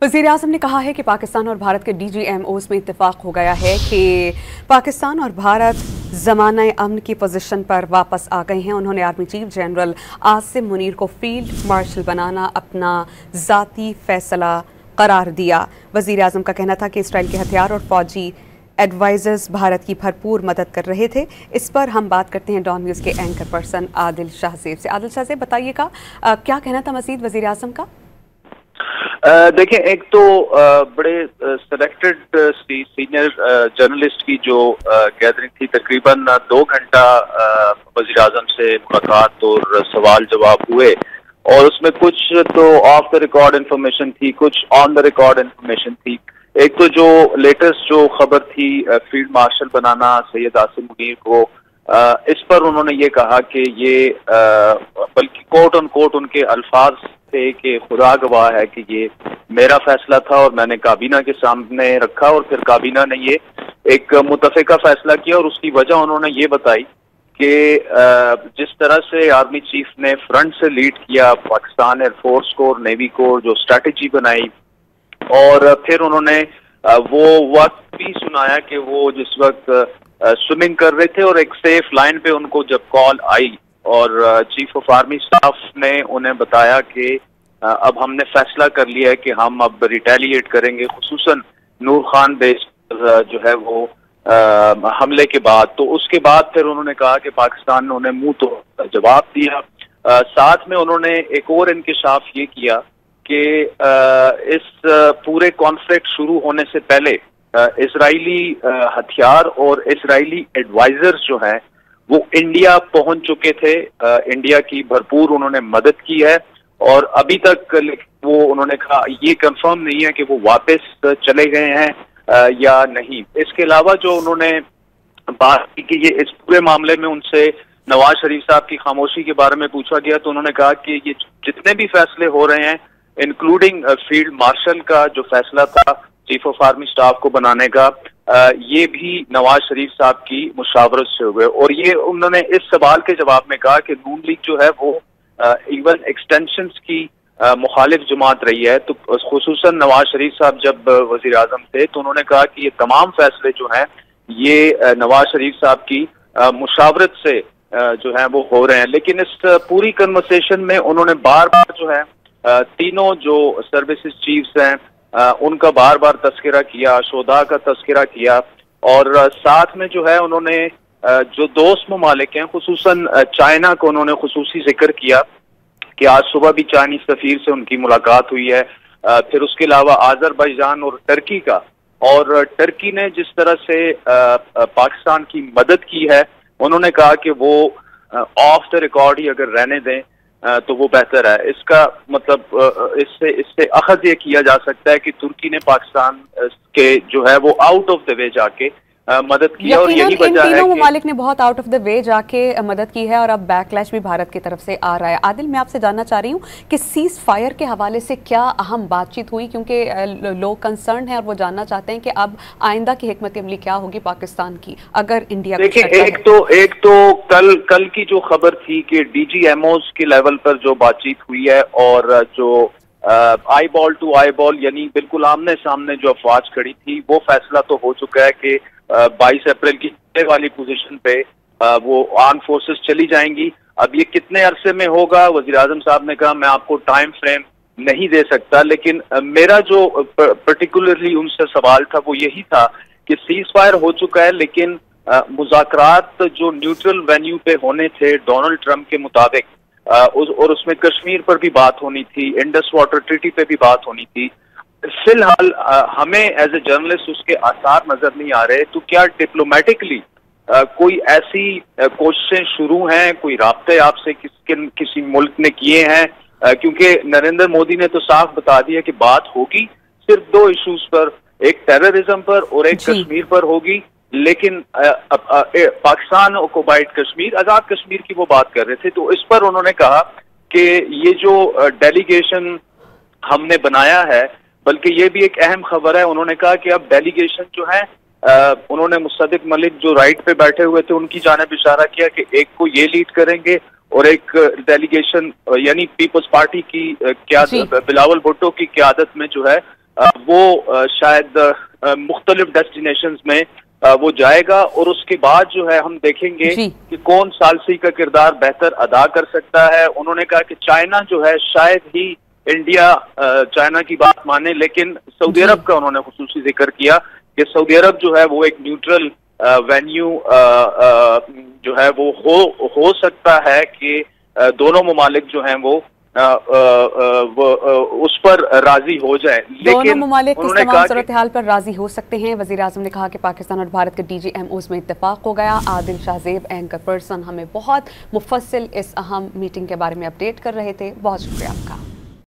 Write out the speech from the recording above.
वज़ीर-ए-आज़म ने कहा है कि पाकिस्तान और भारत के DGMOs में इत्तेफाक हो गया है कि पाकिस्तान और भारत ज़माना अमन की पोजीशन पर वापस आ गए हैं। उन्होंने army chief general Asim Munir को फील्ड मार्शल बनाना अपना ज़ाती फैसला करार दिया। वज़ीर-ए-आज़म का कहना था कि इसराइल के हथियार और फौजी एडवाइजर्स भारत की भरपूर मदद कर रहे थे। इस पर हम बात करते हैं डॉन न्यूज़ के एंकर पर्सन आदिल शाहज़ेब से। आदिल शाहज़ेब, बताइएगा क्या कहना था मज़ीद वज़ीर-ए-आज़म का? देखिए, एक तो बड़े सिलेक्टेड सीनियर जर्नलिस्ट की जो गैदरिंग थी, तकरीबन 2 घंटा वज़ीर-ए-आज़म से मुलाकात और सवाल जवाब हुए, और उसमें कुछ तो ऑफ द रिकॉर्ड इंफॉर्मेशन थी, कुछ ऑन द रिकॉर्ड इंफॉर्मेशन थी। एक तो जो लेटेस्ट जो खबर थी फील्ड मार्शल बनाना सैयद आसिम मुनीर को, इस पर उन्होंने ये कहा कि ये बल्कि कोट ऑन कोट उनके अल्फाज थे कि खुदा गवाह है कि ये मेरा फैसला था और मैंने काबीना के सामने रखा, और फिर काबीना ने ये एक मुतफ़िका फैसला किया। और उसकी वजह उन्होंने ये बताई कि जिस तरह से आर्मी चीफ ने फ्रंट से लीड किया पाकिस्तान एयरफोर्स को और नेवी को, जो स्ट्रैटेजी बनाई, और फिर उन्होंने वो वक्त भी सुनाया कि वो जिस वक्त स्विमिंग कर रहे थे और एक सेफ लाइन पे उनको जब कॉल आई, और चीफ ऑफ आर्मी स्टाफ ने उन्हें बताया कि अब हमने फैसला कर लिया है कि हम अब रिटेलिएट करेंगे, खुसूसन नूर खान बेस जो है वो हमले के बाद। तो उसके बाद फिर उन्होंने कहा कि पाकिस्तान ने उन्हें मुंह तो जवाब दिया। साथ में उन्होंने एक और इंकिशाफ ये किया कि इस पूरे कॉन्फ्लिक्ट शुरू होने से पहले इजरायली हथियार और इजरायली एडवाइजर्स जो हैं वो इंडिया पहुंच चुके थे। इंडिया की भरपूर उन्होंने मदद की है, और अभी तक वो उन्होंने कहा ये कंफर्म नहीं है कि वो वापस चले गए हैं या नहीं। इसके अलावा जो उन्होंने बात की कि ये इस पूरे मामले में उनसे नवाज शरीफ साहब की खामोशी के बारे में पूछा गया, तो उन्होंने कहा कि ये जितने भी फैसले हो रहे हैं, इंक्लूडिंग फील्ड मार्शल का जो फैसला था चीफ ऑफ आर्मी स्टाफ को बनाने का, ये भी नवाज शरीफ साहब की मुशावरत से हुए। और ये उन्होंने इस सवाल के जवाब में कहा कि नून लीग जो है वो इवन एक्सटेंशंस की मुखालिफ जमात रही है। तो खुसूसन नवाज शरीफ साहब जब वजीर आजम थे तो उन्होंने कहा कि ये तमाम फैसले जो हैं ये नवाज शरीफ साहब की मुशावरत से जो है वो हो रहे हैं। लेकिन इस पूरी कन्वर्सेशन में उन्होंने बार बार जो है तीनों जो सर्विसेज चीफ्स हैं उनका बार बार तस्करा किया, शोधा का तस्करा किया, और साथ में जो है उन्होंने जो दोस्त ममालिक हैं खुसूसन चाइना को उन्होंने खुसूसी जिक्र किया कि आज सुबह भी चाइनीज सफीर से उनकी मुलाकात हुई है। फिर उसके अलावा आज़रबाईजान और टर्की का, और टर्की ने जिस तरह से पाकिस्तान की मदद की है, उन्होंने कहा कि वो ऑफ द रिकॉर्ड ही अगर रहने दें तो वो बेहतर है। इसका मतलब इससे अखज़ ये किया जा सकता है कि तुर्की ने पाकिस्तान के जो है वो आउट ऑफ द वे जाके मदद की, और यही वजह है कि तीनों ममालिक ने बहुत आउट ऑफ द वे जाके मदद की है, और अब बैकलैश भी भारत की तरफ से आ रहा है। आदिल, मैं आपसे जानना चाह रही हूँ कि सीज फायर के हवाले से क्या अहम बातचीत हुई, क्योंकि लोग कंसर्न हैं और वो जानना चाहते हैं कि अब आइंदा की हिकमत अमली क्या होगी पाकिस्तान की अगर इंडिया। देखिए, एक तो कल की जो खबर थी कि DGMOs के लेवल पर जो बातचीत हुई है, और जो eyeball to eyeball यानी बिल्कुल आमने सामने जो अफवाज खड़ी थी, वो फैसला तो हो चुका है कि 22 अप्रैल की वाली पोजीशन पे वो आर्म फोर्सेस चली जाएंगी। अब ये कितने अरसे में होगा, वजीर आजम साहब ने कहा मैं आपको टाइम फ्रेम नहीं दे सकता, लेकिन मेरा जो पर्टिकुलरली उनसे सवाल था वो यही था कि सीज फायर हो चुका है, लेकिन मुज़ाकरात जो न्यूट्रल वेन्यू पे होने थे डोनाल्ड ट्रंप के मुताबिक, और उसमें कश्मीर पर भी बात होनी थी, इंडस वाटर ट्रीटी पे भी बात होनी थी। फिलहाल हमें एज ए जर्नलिस्ट उसके आसार नजर नहीं आ रहे। तो क्या डिप्लोमेटिकली कोई ऐसी कोशिशें शुरू हैं, कोई राब्ते आपसे किसी मुल्क ने किए हैं? क्योंकि नरेंद्र मोदी ने तो साफ बता दिया कि बात होगी सिर्फ 2 इश्यूज पर, एक टेररिज्म पर और एक कश्मीर पर होगी। लेकिन पाकिस्तान ऑक्युपाइड कश्मीर, आजाद कश्मीर की वो बात कर रहे थे। तो इस पर उन्होंने कहा कि ये जो डेलीगेशन हमने बनाया है, बल्कि ये भी एक अहम खबर है, उन्होंने कहा कि अब डेलीगेशन जो है उन्होंने मुसद्दिक मलिक जो राइट पे बैठे हुए थे उनकी जानिब इशारा किया कि एक को ये लीड करेंगे और एक डेलीगेशन यानी पीपल्स पार्टी की बिलावल भुट्टो की क़यादत में जो है وہ شاید مختلف ڈیسٹینیشنز میں وہ جائے گا، اور اس کے بعد جو ہے ہم دیکھیں گے کہ کون ثالثی کا کردار بہتر ادا کر سکتا ہے۔ انہوں نے کہا کہ چائنا جو ہے شاید ہی انڈیا چائنا کی بات مانے، لیکن سعودی عرب کا انہوں نے خصوصی ذکر کیا کہ سعودی عرب جو ہے وہ ایک نیوٹرل وینیو جو ہے وہ ہو سکتا ہے کہ دونوں ممالک جو ہیں وہ اس پر راضی ہو جائے، لیکن دونوں ممالک اس تمام صورتحال پر راضی ہو سکتے ہیں۔ وزیر اعظم نے کہا کہ پاکستان اور بھارت کے DGMOs میں اتفاق ہو گیا۔ عادل شاہ زیب اینکر پرسن ہمیں بہت مفصل اس اہم میٹنگ کے بارے میں اپڈیٹ کر رہے تھے، بہت شکریہ آپ کا۔